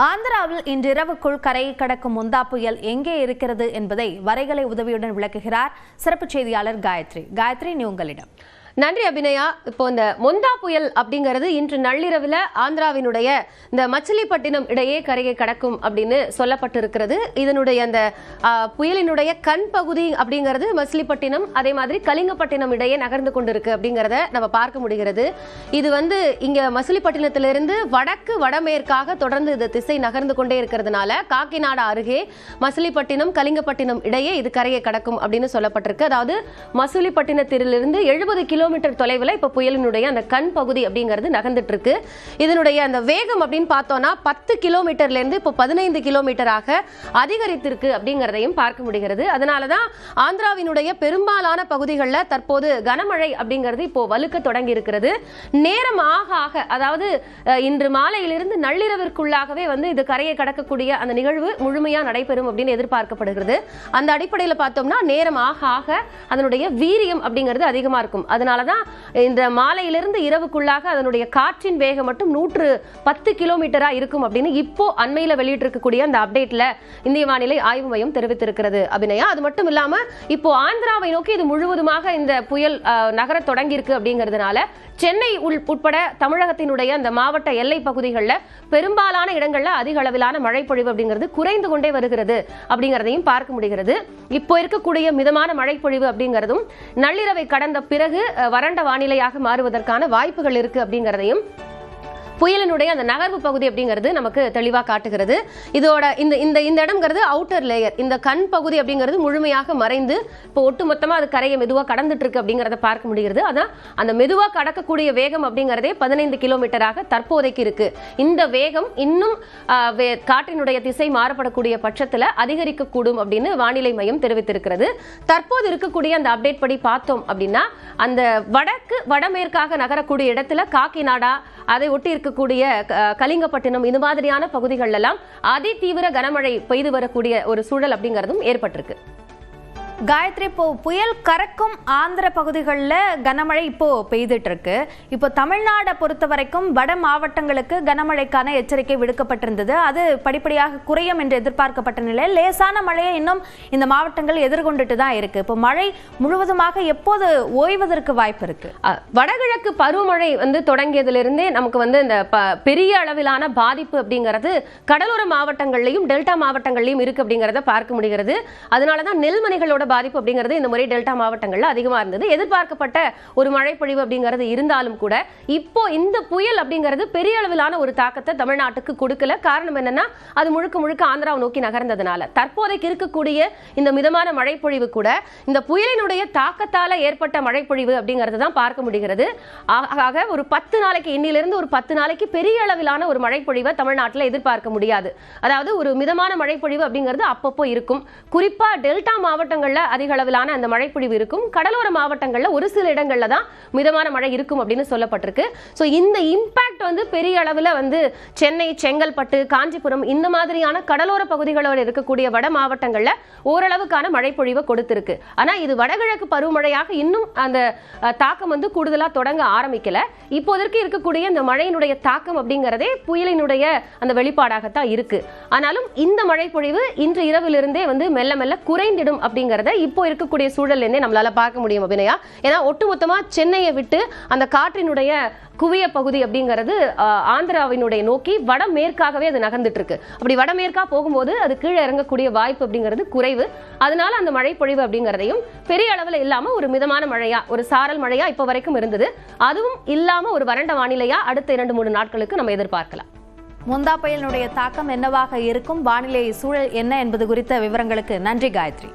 ஆந்திராவில் இன்றிரவுக்குள் கரையை கடக்கும் முந்தா புயல் எங்கே இருக்கிறது என்பதை வரைகலை உதவியுடன் விளக்குகிறார் சிறப்பு செய்தியாளர் காயத்ரி. நீ உங்களிடம். நன்றி அபிநயா. இப்போ இந்த மொந்தா புயல் அப்படிங்கிறது இன்று நள்ளிரவில் ஆந்திராவினுடைய இந்த மச்சிலிப்பட்டினம் இடையே கரையை கடக்கும் அப்படின்னு சொல்லப்பட்டிருக்கிறது. இதனுடைய அந்த புயலினுடைய கண் பகுதி அப்படிங்கிறது மச்சிலிப்பட்டினம், அதே மாதிரி கலிங்கப்பட்டினம் இடையே நகர்ந்து கொண்டிருக்கு அப்படிங்கிறத நம்ம பார்க்க முடிகிறது. இது இங்க மச்சிலிப்பட்டினத்திலிருந்து வடக்கு வடமேற்காக தொடர்ந்து இது திசை நகர்ந்து கொண்டே இருக்கிறதுனால காக்கிநாடா அருகே மச்சிலிப்பட்டினம் கலிங்கப்பட்டினம் இடையே இது கரையை கடக்கும் அப்படின்னு சொல்லப்பட்டிருக்கு. அதாவது மச்சிலிப்பட்டினத்திலிருந்து 70 கிலோமீட்டர் தொலைவில் இப்ப புயலினுடைய அந்த கண் பகுதி அப்படிங்கிறது நகர்ந்துட்டு இருக்கு. இதனுடைய அந்த வேகம் அப்படின்னு பார்த்தோம்னா 10 கிலோமீட்டர்ல இருந்து இப்போ 15 கிலோமீட்டராக அதிகரித்திருக்கு அப்படிங்கிறதையும் பார்க்க முடிகிறது. அதனாலதான் ஆந்திராவினுடைய பெரும்பாலான பகுதிகளில் தற்போது கனமழை அப்படிங்கிறது இப்போ வலுக்க தொடங்கி இருக்கிறது. நேரம் ஆக ஆக, அதாவது இன்று மாலையிலிருந்து நள்ளிரவிற்குள்ளாகவே இது கரையை கடக்கக்கூடிய அந்த நிகழ்வு முழுமையா நடைபெறும் அப்படின்னு எதிர்பார்க்கப்படுகிறது. அந்த அடிப்படையில் பார்த்தோம்னா நேரம் ஆக ஆக அதனுடைய வீரியம் அப்படிங்கிறது அதிகமா இருக்கும். அதனாலதான் இந்த மாலையிலிருந்து இரவுக்குள்ளாக அதனுடைய காற்றின் வேகம் மட்டும் 110 கிலோமீட்டரா இருக்கும் அப்படின்னு இப்போ அண்மையில வெளியிட்டு இருக்கக்கூடிய அந்த அப்டேட்ல இந்திய வானிலை ஆய்வு மையம் தெரிவித்திருக்கிறது அபிநயா. அது மட்டும் இல்லாம இப்போ ஆந்திராவை நோக்கி இது முழுவதுமாக இந்த புயல் நகர தொடங்கி இருக்கு அப்படிங்கிறதுனால சென்னை உட்பட தமிழகத்தினுடைய அந்த மாவட்ட எல்லை பகுதிகளில் பெரும்பாலான இடங்கள்ல அதிக அளவிலான மழை பொழிவு அப்படிங்கிறது குறைந்து கொண்டே வருகிறது அப்படிங்கிறதையும் பார்க்க முடிகிறது. இப்போ இருக்கக்கூடிய மிதமான மழை பொழிவு அப்படிங்கிறதும் நள்ளிரவை கடந்த பிறகு வறண்ட வானிலையாக மாறுவதற்கான வாய்ப்புகள் இருக்கு அப்படிங்கிறதையும் புயலினுடைய அந்த நகர்வு பகுதி அப்படிங்கிறது நமக்கு தெளிவா காட்டுகிறது. இதோட இந்த இடம்ங்கிறது அவுட்டர் லேயர், இந்த கண் பகுதி அப்படிங்கிறது முழுமையாக மறைந்து இப்போ ஒட்டுமொத்தமா அது கரையை மெதுவா கடந்துட்டு இருக்கு அப்படிங்கறத பார்க்க முடிகிறது. அதான் அந்த மெதுவா கடக்கக்கூடிய வேகம் அப்படிங்கறதே 15 கிலோமீட்டராக தற்போதைக்கு இருக்கு. இந்த வேகம் இன்னும் காற்றினுடைய திசை மாறப்படக்கூடிய பட்சத்துல அதிகரிக்க கூடும் அப்படின்னு வானிலை மையம் தெரிவித்திருக்கிறது. தற்போது இருக்கக்கூடிய அந்த அப்டேட் படி பார்த்தோம் அப்படின்னா அந்த வடக்கு வடமேற்காக நகரக்கூடிய இடத்துல காக்கிநாடா, அதை ஒட்டி இருக்கக்கூடிய கலிங்கப்பட்டினம், இந்த மாதிரியான பகுதிகள் எல்லாம் அதி தீவிர கனமழை பெய்து வரக்கூடிய ஒரு சூழல் அப்படிங்கிறதும் ஏற்பட்டிருக்கு. காயத்ரி, இப்போ புயல் கறக்கும் ஆந்திர பகுதிகளில் கனமழை இப்போ பெய்துட்டு இருக்கு. இப்போ தமிழ்நாடை பொறுத்த வரைக்கும் வட மாவட்டங்களுக்கு கனமழைக்கான எச்சரிக்கை விடுக்கப்பட்டிருந்தது. அது படிப்படியாக குறையும் என்று எதிர்பார்க்கப்பட்ட நிலையில் லேசான மழையை இன்னும் இந்த மாவட்டங்கள் எதிர்கொண்டுட்டு தான் இருக்கு. இப்போ மழை முழுவதுமாக எப்போது ஓய்வதற்கு வாய்ப்பு இருக்கு? வடகிழக்கு பருவமழை தொடங்கியதிலிருந்தே நமக்கு இந்த பெரிய அளவிலான பாதிப்பு அப்படிங்கிறது கடலோர மாவட்டங்கள்லையும் டெல்டா மாவட்டங்கள்லையும் இருக்கு அப்படிங்கிறத பார்க்க முடிகிறது. அதனாலதான் நெல்மணிகளோட பாதிப்பு அப்படிங்கிறது இந்த முறை டெல்டா மாவட்டங்கள்ல அதிகமா இருந்தது. எதிர்பார்க்கப்பட்ட ஒரு மழை பொழிவு அப்படிங்கிறது இருந்தாலும் கூட இப்போ இந்த புயல் அப்படிங்கிறது பெரிய அளவிலான ஒரு தாக்கத்தை தமிழ்நாட்டுக்கு கொடுக்கல. காரணம் என்னன்னா அது முழுக்க முழுக்க ஆந்திராவை நோக்கி நகர்ந்ததுனால தற்போதைக்கு இருக்கக்கூடிய இந்த மிதமான மழை பொழிவு கூட இந்த புயலினுடைய தாக்கத்தால ஏற்பட்ட மழை பொழிவு அப்படிங்கிறது தான் பார்க்க முடிகிறது. ஆக ஒரு 10 நாளைக்கு, இன்னிலிருந்து ஒரு 10 நாளைக்கு பெரிய அளவிலான ஒரு மழை பொழிவை தமிழ்நாட்டில் எதிர்பார்க்க முடியாது. அதாவது ஒரு மிதமான மழை பொழிவு அப்படிங்கிறது அப்பப்போ இருக்கும். குறிப்பா டெல்டா மாவட்டங்கள் அதிக அளவிலான அந்த மழை பொழிவு இருக்கும். கடலோர மாவட்டங்கள்ல ஒரு சில இடங்கள்ல தான் மிதமான மழை இருக்கும் அப்படின்னு சொல்லப்பட்டிருக்கு. சோ இந்த இம்பாக்ட் பெரிய அளவுல சென்னை, செங்கல்பட்டு, காஞ்சிபுரம் இந்த மாதிரியான கடலோர பகுதிகளோட இருக்கக்கூடிய வட மாவட்டங்கள்ல ஓரளவுக்கான மழை பொழிவை கொடுத்திருக்கு. ஆனா இது வடகிழக்கு பருவமழையாக இன்னும் அந்த தாக்கம் கூடுதலா தொடங்க ஆரம்பிக்கல. இப்போதற்கு இருக்கக்கூடிய இந்த மழையினுடைய தாக்கம் அப்படிங்கறதே புயலினுடைய அந்த வெளிப்பாடாகத்தான் இருக்கு. ஆனாலும் இந்த மழை பொழிவு இன்று இரவிலிருந்தே மெல்ல மெல்ல குறைந்திடும் அப்படிங்கறத இப்போ இருக்கக்கூடிய சூழல்ல இருந்தே நம்மளால பார்க்க முடியும் அபிநயா. ஏன்னா ஒட்டுமொத்தமா சென்னையை விட்டு அந்த காற்றினுடைய குவிய பகுதி அப்படிங்கிறது ஆந்திராவினுடைய நோக்கி வடமேற்காகவே அது நகர்ந்துட்டு இருக்கு. அப்படி வடமேற்கா போகும்போது அது கீழே இறங்கக்கூடிய வாய்ப்பு அப்படிங்கிறது குறைவு. அதனால அந்த மழை பொழிவு அப்படிங்கிறதையும் பெரிய அளவில் இல்லாம ஒரு மிதமான மழையா, ஒரு சாரல் மழையா இப்ப வரைக்கும் இருந்தது. அதுவும் இல்லாம ஒரு வறண்ட வானிலையா அடுத்த 2-3 நாட்களுக்கு நம்ம எதிர்பார்க்கலாம். முந்தா புயலினுடைய தாக்கம் என்னவாக இருக்கும், வானிலை சூழல் என்ன என்பது குறித்த விவரங்களுக்கு நன்றி காயத்ரி.